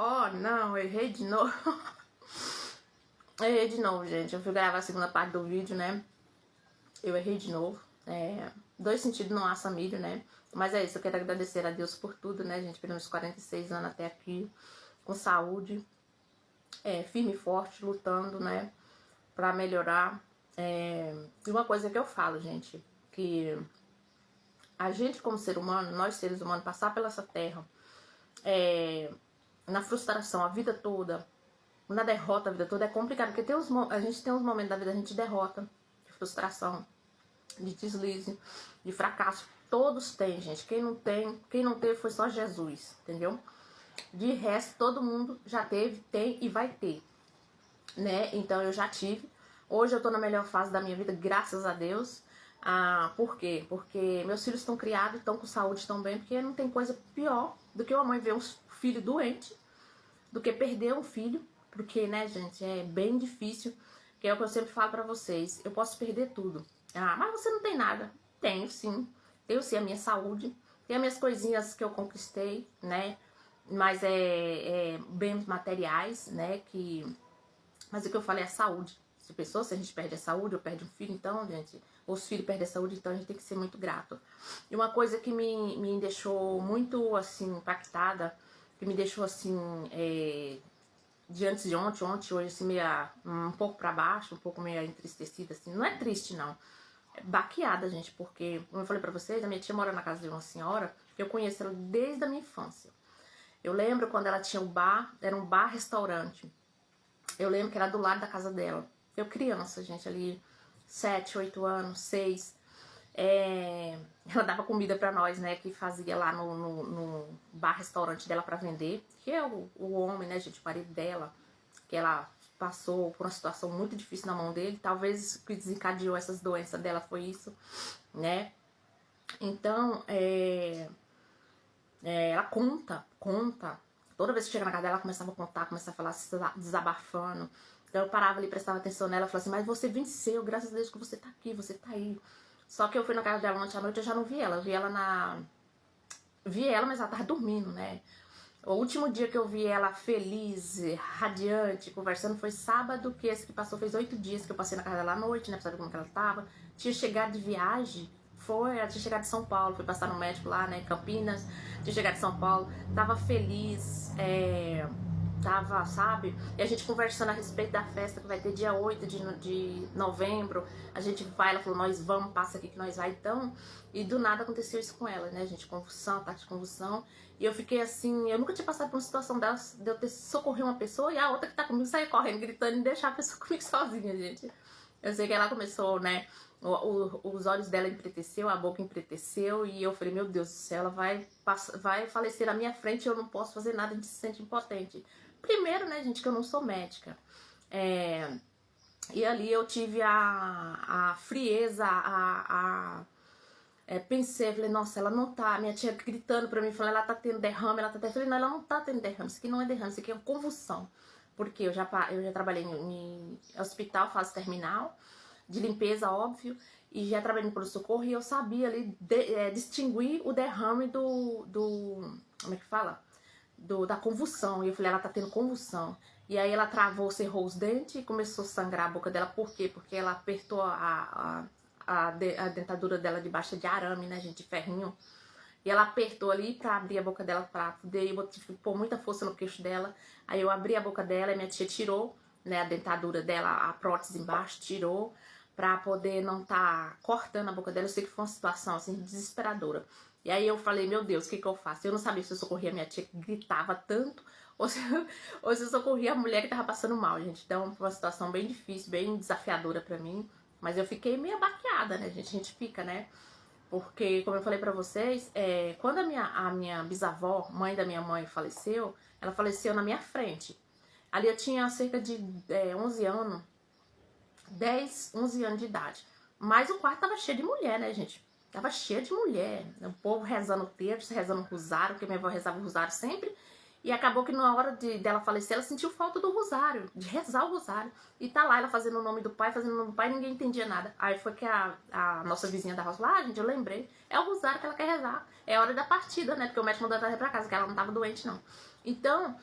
Oh, não, eu errei de novo. Eu errei de novo, gente. Eu fui gravar a segunda parte do vídeo, né? Eu errei de novo. Dois sentidos não há milho, né? Mas é isso, eu quero agradecer a Deus por tudo, né, gente? Pelos 46 anos até aqui, com saúde, firme e forte, lutando, né? Pra melhorar. E uma coisa que eu falo, gente, que a gente como ser humano, nós seres humanos, passar pela essa terra, na frustração a vida toda, na derrota a vida toda, é complicado, porque a gente tem uns momentos da vida, a gente derrota, de frustração, de deslize, de fracasso. Todos têm, gente. Quem não teve foi só Jesus, entendeu? De resto, todo mundo já teve, tem e vai ter, né? Então eu já tive. Hoje eu tô na melhor fase da minha vida, graças a Deus. Por quê? Porque meus filhos estão criados, estão com saúde, estão bem, porque não tem coisa pior do que uma mãe ver um filho doente, do que perder um filho, porque, né, gente, é bem difícil, que é o que eu sempre falo pra vocês, eu posso perder tudo. Mas você não tem nada. Tenho sim a minha saúde, tenho as minhas coisinhas que eu conquistei, né, mas bens materiais, né, mas o que eu falei é a saúde. Se a gente perde a saúde ou perde um filho, então, gente, ou os filhos perdem a saúde, então a gente tem que ser muito grato. E uma coisa que me deixou muito, assim, impactada, que me deixou, assim, de antes de ontem, hoje, assim, um pouco pra baixo, um pouco meio entristecida, assim. Não é triste, não. É baqueada, gente, porque, como eu falei pra vocês, a minha tia mora na casa de uma senhora, que eu conheço ela desde a minha infância. Eu lembro quando ela tinha um bar, era um bar-restaurante. Eu lembro que era do lado da casa dela. Eu criança, gente, ali, 7, 8 anos, 6. Ela dava comida pra nós, né, que fazia lá no bar-restaurante dela pra vender. Que é o homem, né, gente, o marido dela, que ela passou por uma situação muito difícil na mão dele. Talvez o que desencadeou essas doenças dela foi isso, né. Então, ela conta. Toda vez que chega na casa dela, ela começava a contar, começava a falar, desabafando. Então eu parava ali, prestava atenção nela, falava assim, mas você venceu, graças a Deus que você tá aqui, você tá aí. Só que eu fui na casa dela ontem à noite, eu já não vi ela. Vi ela, mas ela tava dormindo, né? O último dia que eu vi ela feliz, radiante, conversando, foi sábado, que esse que passou fez 8 dias que eu passei na casa dela à noite, né? Pra saber como que ela tava. Tinha chegado de viagem, ela tinha chegado de São Paulo, foi passar no médico lá, né, em Campinas. Tinha chegado de São Paulo, tava feliz, tava, sabe? E a gente conversando a respeito da festa que vai ter dia 8 de novembro. A gente vai, ela falou, nós vamos, passa aqui que nós vai, então. E do nada aconteceu isso com ela, né, gente? Convulsão, ataque de convulsão. E eu fiquei assim, eu nunca tinha passado por uma situação dessa, de eu ter socorrido uma pessoa e a outra que tá comigo sair correndo, gritando e deixar a pessoa comigo sozinha, gente. Eu sei que ela começou, né, os olhos dela empreteceu, a boca empreteceu, e eu falei, meu Deus do céu, ela vai falecer na minha frente e eu não posso fazer nada, a gente se sente impotente. Primeiro, né, gente, que eu não sou médica. E ali eu tive a frieza, pensei, falei, nossa, ela não tá, minha tia gritando pra mim, falando, ela tá tendo derrame, eu falei, não, ela não tá tendo derrame, isso aqui não é derrame, isso aqui é convulsão. Porque eu já trabalhei em hospital, fase terminal, de limpeza, óbvio, e já trabalhei no pronto-socorro, e eu sabia ali distinguir o derrame como é que fala? Da convulsão. E eu falei, ela tá tendo convulsão. E aí ela travou, cerrou os dentes e começou a sangrar a boca dela. Por quê? Porque ela apertou a dentadura dela de baixa de arame, né, gente, de ferrinho. E ela apertou ali pra abrir a boca dela, pra poder, eu tive que pôr muita força no queixo dela. Aí eu abri a boca dela e minha tia tirou, né, a dentadura dela, a prótese embaixo, tirou, pra poder não tá cortando a boca dela. Eu sei que foi uma situação, assim, desesperadora. E aí eu falei, meu Deus, o que eu faço? Eu não sabia se eu socorria a minha tia que gritava tanto, ou se eu socorria a mulher que tava passando mal, gente. Então foi uma situação bem difícil, bem desafiadora pra mim. Mas eu fiquei meio baqueada, né, gente? A gente fica, né? Porque, como eu falei pra vocês, quando a minha bisavó, mãe da minha mãe, faleceu, ela faleceu na minha frente. Ali eu tinha cerca de 11 anos, 10, 11 anos de idade. Mas o quarto tava cheio de mulher, né, gente? Tava cheio de mulher. O povo rezando o terço, rezando o rosário, porque minha avó rezava o rosário sempre. E acabou que na hora dela falecer, ela sentiu falta do rosário, de rezar o rosário. E tá lá ela fazendo o nome do pai, ninguém entendia nada. Aí foi que a nossa vizinha da roça falou, gente, eu lembrei, é o rosário que ela quer rezar. É a hora da partida, né, porque o médico mandou ela trazer pra casa, que ela não tava doente, não. Então,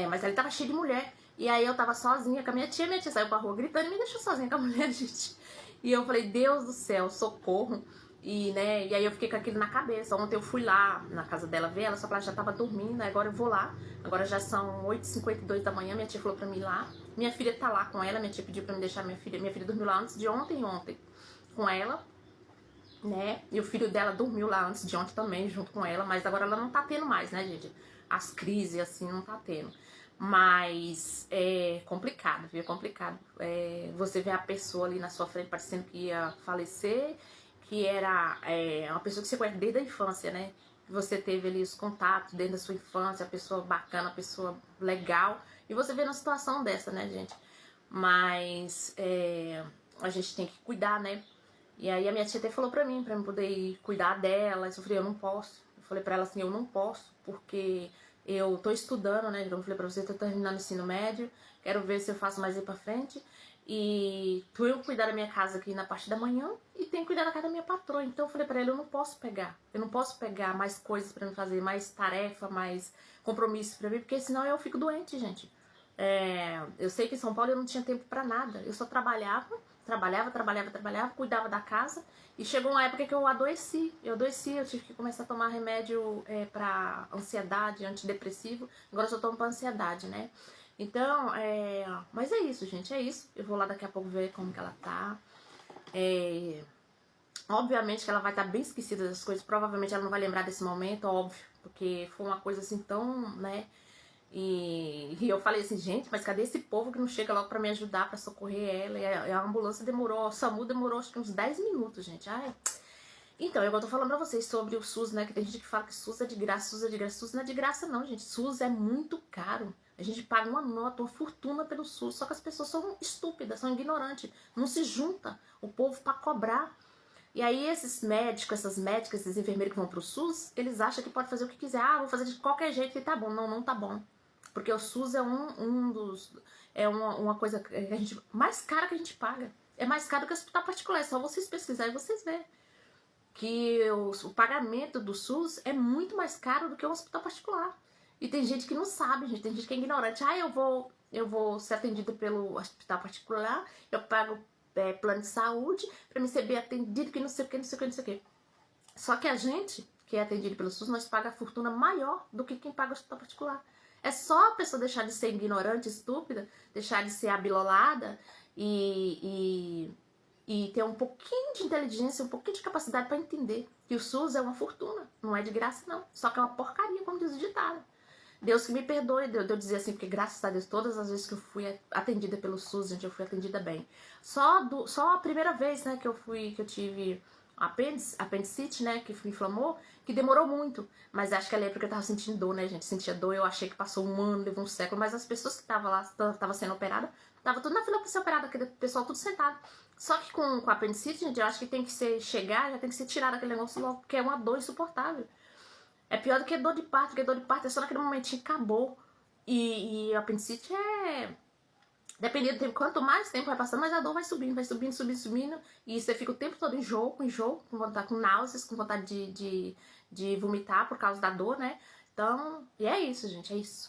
Mas ele tava cheio de mulher. E aí eu tava sozinha com a minha tia saiu pra rua gritando e me deixou sozinha com a mulher, gente. E eu falei, Deus do céu, socorro. E, né, e aí eu fiquei com aquilo na cabeça. Ontem eu fui lá na casa dela ver ela, só que ela já tava dormindo. Agora eu vou lá. Agora já são 8h52 da manhã, minha tia falou pra mim ir lá. Minha filha tá lá com ela, minha tia pediu pra me deixar minha filha. Minha filha dormiu lá antes de ontem com ela, né? E o filho dela dormiu lá antes de ontem também, junto com ela. Mas agora ela não tá tendo mais, né, gente? As crises, assim, não tá tendo. Mas é complicado, viu? É complicado. Você vê a pessoa ali na sua frente parecendo que ia falecer, que era uma pessoa que você conhece desde a infância, né? Você teve ali os contatos dentro da sua infância, a pessoa bacana, a pessoa legal. E você vê numa situação dessa, né, gente? Mas a gente tem que cuidar, né? E aí a minha tia até falou pra mim poder ir cuidar dela. Eu falei, eu não posso. Eu falei pra ela assim, eu não posso, porque eu tô estudando, né? Como eu falei pra você, tô terminando o ensino médio. Quero ver se eu faço mais aí pra frente. E eu cuidar da minha casa aqui na parte da manhã e tenho que cuidar da casa da minha patroa. Então eu falei pra ela, eu não posso pegar. Eu não posso pegar mais coisas pra me fazer, mais tarefa, mais compromisso pra mim, porque senão eu fico doente, gente. Eu sei que em São Paulo eu não tinha tempo pra nada. Eu só trabalhava, cuidava da casa. E chegou uma época que eu adoeci. Eu tive que começar a tomar remédio pra ansiedade, antidepressivo. Agora eu só tomo pra ansiedade, né? Então, mas é isso, gente, é isso. Eu vou lá daqui a pouco ver como que ela tá. Obviamente que ela vai estar bem esquecida das coisas. Provavelmente ela não vai lembrar desse momento, óbvio. Porque foi uma coisa assim tão, né? E eu falei assim, gente, mas cadê esse povo que não chega logo pra me ajudar, pra socorrer ela? E a ambulância demorou, o SAMU demorou acho que uns 10 minutos, gente. Ai. Então, eu tô falando pra vocês sobre o SUS, né? Que tem gente que fala que SUS é de graça, SUS é de graça. SUS não é de graça não, gente. SUS é muito caro. A gente paga uma nota, uma fortuna pelo SUS. Só que as pessoas são estúpidas, são ignorantes. Não se junta o povo pra cobrar. E aí esses médicos, essas médicas, esses enfermeiros que vão pro SUS, eles acham que pode fazer o que quiser. Ah, vou fazer de qualquer jeito que tá bom. Não, não tá bom. Porque o SUS é uma coisa que a gente, mais cara que a gente paga. É mais caro que o hospital particular. É só vocês pesquisarem e vocês verem que o pagamento do SUS é muito mais caro do que o hospital particular. E tem gente que não sabe, gente. Tem gente que é ignorante. Ah, eu vou ser atendida pelo hospital particular, eu pago plano de saúde pra me ser bem atendido, que não sei o que, não sei o que, não sei o que. Só que a gente que é atendido pelo SUS, nós paga a fortuna maior do que quem paga o hospital particular. É só a pessoa deixar de ser ignorante, estúpida, deixar de ser abilolada e ter um pouquinho de inteligência, um pouquinho de capacidade para entender que o SUS é uma fortuna, não é de graça não, só que é uma porcaria, como diz o ditado. Deus que me perdoe de eu dizer assim, porque graças a Deus, todas as vezes que eu fui atendida pelo SUS, gente, eu fui atendida bem. Só a primeira vez, né, que eu tive apendicite, né, que inflamou, que demorou muito. Mas acho que ali é porque eu tava sentindo dor, né, gente? Sentia dor, eu achei que passou um ano, levou um século, mas as pessoas que estavam lá, estavam sendo operadas, tava tudo na fila pra ser operada, aquele pessoal tudo sentado. Só que com a apendicite, gente, eu acho que tem que já tem que ser tirado aquele negócio logo, porque é uma dor insuportável. É pior do que dor de parto, porque dor de parto é só naquele momentinho que acabou. E a apendicite dependendo do tempo, quanto mais tempo vai passando, mais a dor vai subindo, subindo. E você fica o tempo todo enjoo, com vontade, com náuseas, com vontade de vomitar por causa da dor, né? Então, e é isso, gente, é isso.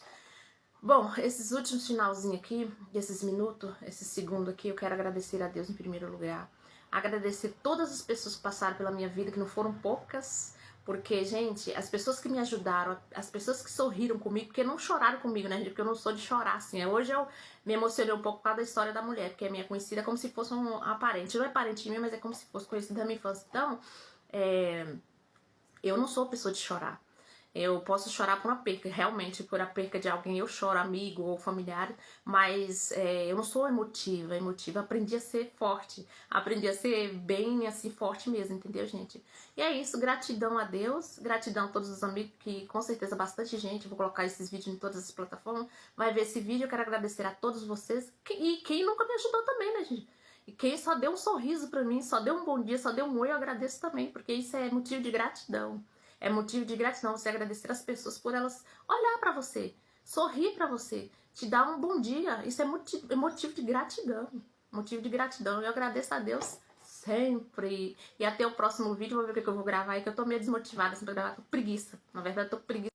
Bom, esses últimos finalzinhos aqui, esses minutos, esse segundo aqui, eu quero agradecer a Deus em primeiro lugar. Agradecer todas as pessoas que passaram pela minha vida, que não foram poucas. Porque, gente, as pessoas que me ajudaram, as pessoas que sorriram comigo, porque não choraram comigo, né, gente? Porque eu não sou de chorar, assim. Hoje eu me emocionei um pouco por causa da história da mulher, porque é minha conhecida como se fosse uma parente. Não é parente minha, mas é como se fosse conhecida da minha infância. Então, eu não sou pessoa de chorar. Eu posso chorar por uma perca, realmente, por a perca de alguém eu choro, amigo ou familiar, mas eu não sou emotiva, aprendi a ser forte, aprendi a ser bem, assim, forte mesmo, entendeu, gente? E é isso, gratidão a Deus, gratidão a todos os amigos, que com certeza bastante gente, vou colocar esses vídeos em todas as plataformas, vai ver esse vídeo, eu quero agradecer a todos vocês, e quem nunca me ajudou também, né, gente? E quem só deu um sorriso pra mim, só deu um bom dia, só deu um oi, eu agradeço também, porque isso é motivo de gratidão. É motivo de gratidão você agradecer as pessoas por elas olhar pra você, sorrir pra você, te dar um bom dia. Isso é motivo de gratidão. Motivo de gratidão. Eu agradeço a Deus sempre. E até o próximo vídeo, vou ver o que eu vou gravar aí, que eu tô meio desmotivada assim, pra gravar. Tô preguiça. Na verdade, tô preguiça.